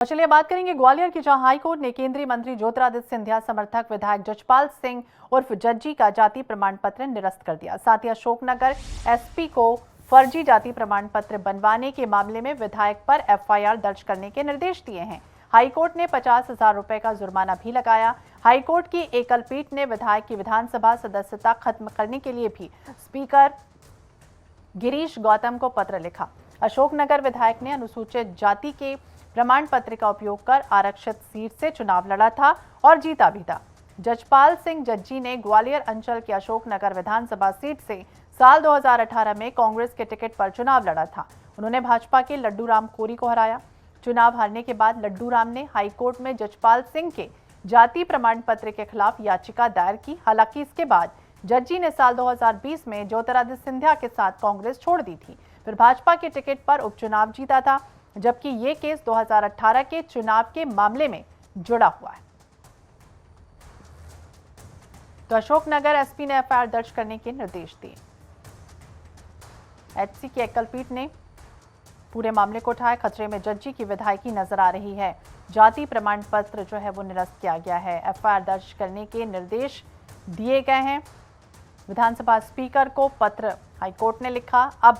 और चलिए बात करेंगे ग्वालियर की, जहां हाईकोर्ट ने केंद्रीय मंत्री ज्योतिरादित्य सिंधिया समर्थक विधायक जजपाल सिंह उर्फ जज्जी का जाति प्रमाण पत्र निरस्त कर दिया। साथ ही अशोकनगर एसपी को फर्जी जाति प्रमाण पत्र बनवाने के मामले में विधायक पर एफआईआर दर्ज करने के निर्देश दिए हैं। हाईकोर्ट ने 50,000 रुपए का जुर्माना भी लगाया। हाईकोर्ट की एकल पीठ ने विधायक की विधानसभा सदस्यता खत्म करने के लिए भी स्पीकर गिरीश गौतम को पत्र लिखा। अशोकनगर विधायक ने अनुसूचित जाति के प्रमाण पत्र का उपयोग कर आरक्षित सीट से चुनाव लड़ा था और जीता भी था। जजपाल सिंह जज्जी ने ग्वालियर अंचल के अशोकनगर विधानसभा सीट से साल 2018 में कांग्रेस के टिकट पर चुनाव लड़ा था। उन्होंने भाजपा के लड्डू राम कोरी को हराया। चुनाव हारने के बाद लड्डू राम ने हाईकोर्ट में जजपाल सिंह के जाति प्रमाण पत्र के खिलाफ याचिका दायर की। हालांकि इसके बाद जज्जी ने साल 2020 में ज्योतिरादित्य सिंधिया के साथ कांग्रेस छोड़ दी थी, फिर भाजपा के टिकट पर उपचुनाव जीता था, जबकि ये केस 2018 के चुनाव के मामले में जुड़ा हुआ है। तो अशोकनगर एसपी ने एफआईआर दर्ज करने के निर्देश दिए। एचसी की एकल पीठ ने पूरे मामले को उठाया। खतरे में जज्जी की विधायकी नजर आ रही है। जाति प्रमाण पत्र जो है वो निरस्त किया गया है। एफआईआर दर्ज करने के निर्देश दिए गए हैं। विधानसभा स्पीकर को पत्र हाईकोर्ट ने लिखा। अब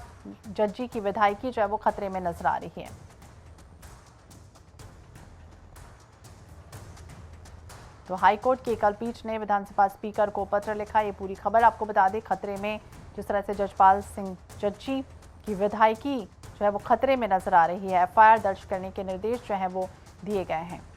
जज्जी की विधायकी जो है वो खतरे में नजर आ रही है। तो हाईकोर्ट की एकल पीठ ने विधानसभा स्पीकर को पत्र लिखा। ये पूरी खबर आपको बता दें, खतरे में जिस तरह से जजपाल सिंह जज्जी की विधायकी जो है वो खतरे में नजर आ रही है। एफआईआर दर्ज करने के निर्देश जो है वो दिए गए हैं।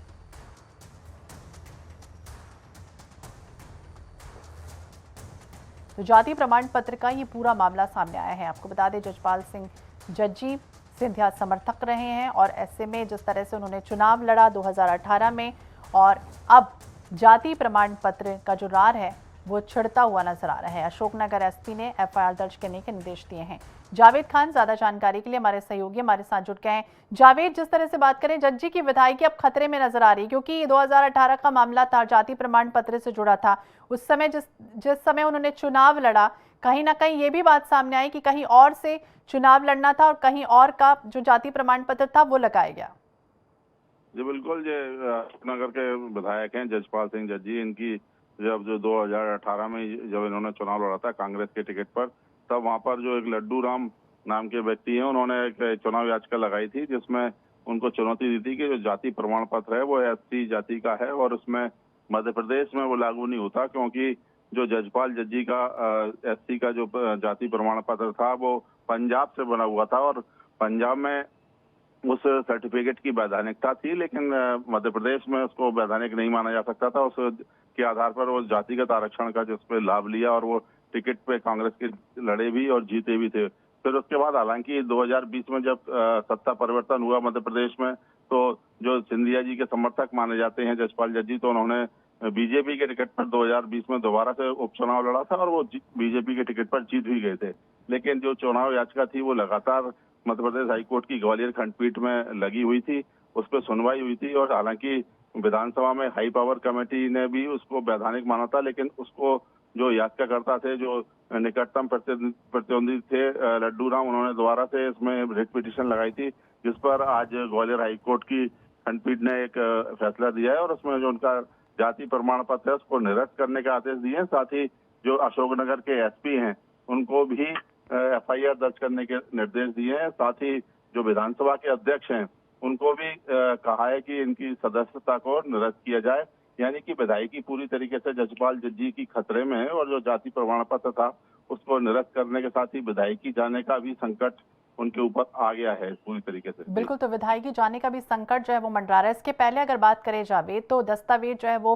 तो जाति प्रमाण पत्र का ये पूरा मामला सामने आया है। आपको बता दें, जजपाल सिंह जज्जी सिंधिया समर्थक रहे हैं और ऐसे में जिस तरह से उन्होंने चुनाव लड़ा 2018 में, और अब जाति प्रमाण पत्र का जो रार है वो छिड़ता हुआ नजर आ रहा है। अशोकनगर एसपी ने एफआईआर दर्ज करने के निर्देश दिए हैं। जावेद खान ज्यादा जानकारी के लिए हमारे सहयोगी हमारे साथ जुड़ गए हैं। जावेद, जिस तरह से बात करें, जज्जी की विधायकी अब खतरे में नजर आ रही है, क्योंकि 2018 का मामला था, जाति प्रमाण पत्र से जुड़ा था। उस समय जिस समय उन्होंने चुनाव लड़ा, कहीं ना कहीं ये भी बात सामने आई कि कहीं और से चुनाव लड़ना था और कहीं और का जो जाति प्रमाण पत्र था वो लगाया गया। जी बिल्कुल, ये अशोकनगर के विधायक हैं जजपाल सिंह जज्जी। इनकी जब जो 2018 में जब इन्होंने चुनाव लड़ा था कांग्रेस के टिकट पर, तब वहां पर जो एक लड्डू राम नाम के व्यक्ति हैं, उन्होंने एक चुनाव याचिका लगाई थी जिसमें उनको चुनौती दी थी कि जो जाति प्रमाण पत्र है वो एससी जाति का है और उसमें मध्य प्रदेश में वो लागू नहीं होता, क्योंकि जो जजपाल जज्जी का एससी का जो जाति प्रमाण पत्र था वो पंजाब से बना हुआ था और पंजाब में उस सर्टिफिकेट की वैधानिकता थी, लेकिन मध्य प्रदेश में उसको वैधानिक नहीं माना जा सकता था। उस के आधार पर वो जातिगत आरक्षण का जिस पे लाभ लिया और वो टिकट पे कांग्रेस के लड़े भी और जीते भी थे। फिर उसके बाद हालांकि 2020 में जब सत्ता परिवर्तन हुआ मध्य प्रदेश में, तो जो सिंधिया जी के समर्थक माने जाते हैं जजपाल जज्जी, तो उन्होंने बीजेपी के टिकट पर 2020 में दोबारा से उपचुनाव लड़ा था और वो बीजेपी के टिकट पर जीत भी गए थे। लेकिन जो चुनाव याचिका थी वो लगातार मध्य प्रदेश हाईकोर्ट की ग्वालियर खंडपीठ में लगी हुई थी, उस पर सुनवाई हुई थी और हालांकि विधानसभा में हाई पावर कमेटी ने भी उसको वैधानिक माना था, लेकिन उसको जो याचिकाकर्ता थे, जो निकटतम प्रतिद्वंदी थे लड्डू राम, उन्होंने दोबारा से इसमें रिट पिटीशन लगाई थी, जिस पर आज ग्वालियर हाईकोर्ट की खंडपीठ ने एक फैसला दिया है और उसमें जो उनका जाति प्रमाण पत्र है उसको निरस्त करने के आदेश दिए हैं। साथ ही जो अशोकनगर के एसपी हैं उनको भी एफआईआर दर्ज करने के निर्देश दिए हैं। साथ ही जो विधानसभा के अध्यक्ष हैं उनको भी कहा है कि इनकी सदस्यता को निरस्त किया जाए, यानी कि विधायकी पूरी तरीके से जजपाल जज्जी की खतरे में है और जो जाति प्रमाण पत्र था उसको निरस्त करने के साथ ही विधायकी जाने का भी संकट उनके ऊपर आ गया है पूरी तरीके से। बिल्कुल, तो विधायकी जाने का भी संकट जो है वो मंडरा रहा है। इसके पहले अगर बात करें जावेद, तो दस्तावेज जो है वो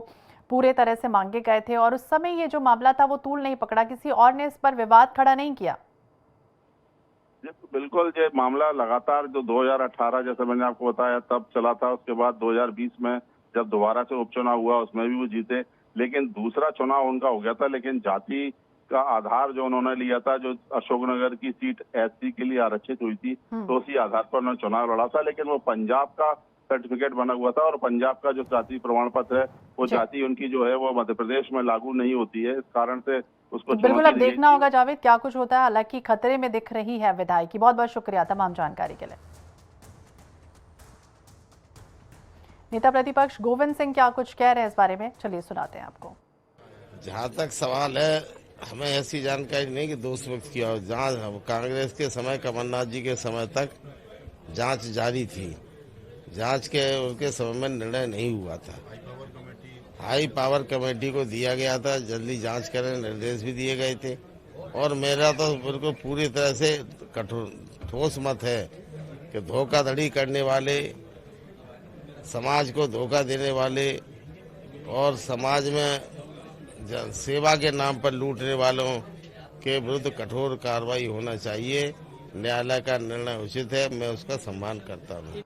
पूरे तरह से मांगे गए थे और उस समय ये जो मामला था वो तूल नहीं पकड़ा, किसी और ने इस पर विवाद खड़ा नहीं किया। बिल्कुल, ये मामला लगातार जो 2018 जैसे मैंने आपको बताया तब चला था, उसके बाद 2020 में जब दोबारा से उपचुनाव हुआ उसमें भी वो जीते, लेकिन दूसरा चुनाव उनका हो गया था। लेकिन जाति का आधार जो उन्होंने लिया था, जो अशोकनगर की सीट एससी के लिए आरक्षित हुई थी, तो उसी आधार पर उन्होंने चुनाव लड़ा था, लेकिन वो पंजाब का सर्टिफिकेट बना हुआ था और पंजाब का जो जाति प्रमाण पत्र है वो जाति उनकी जो है वो मध्य प्रदेश में लागू नहीं होती है। इस कारण से उसको तो बिल्कुल अब देखना होगा जावेद क्या कुछ होता है। हालांकि खतरे में दिख रही है विधायकी। बहुत बहुत शुक्रिया तमाम जानकारी के लिए। नेता प्रतिपक्ष गोविंद सिंह क्या कुछ कह रहे हैं इस बारे में, चलिए सुनाते हैं आपको। जहाँ तक सवाल है, हमें ऐसी जानकारी नहीं कि दोष व्यक्त किया हो। जांच कांग्रेस के समय, कमलनाथ जी के समय तक जांच जारी थी। जांच के उनके समय में निर्णय नहीं हुआ था। हाई पावर कमेटी को दिया गया था, जल्दी जांच करने निर्देश भी दिए गए थे। और मेरा तो बिल्कुल पूरी तरह से कठोर ठोस मत है कि धोखाधड़ी करने वाले, समाज को धोखा देने वाले और समाज में सेवा के नाम पर लूटने वालों के विरुद्ध कठोर कार्रवाई होना चाहिए। न्यायालय का निर्णय उचित है, मैं उसका सम्मान करता हूँ।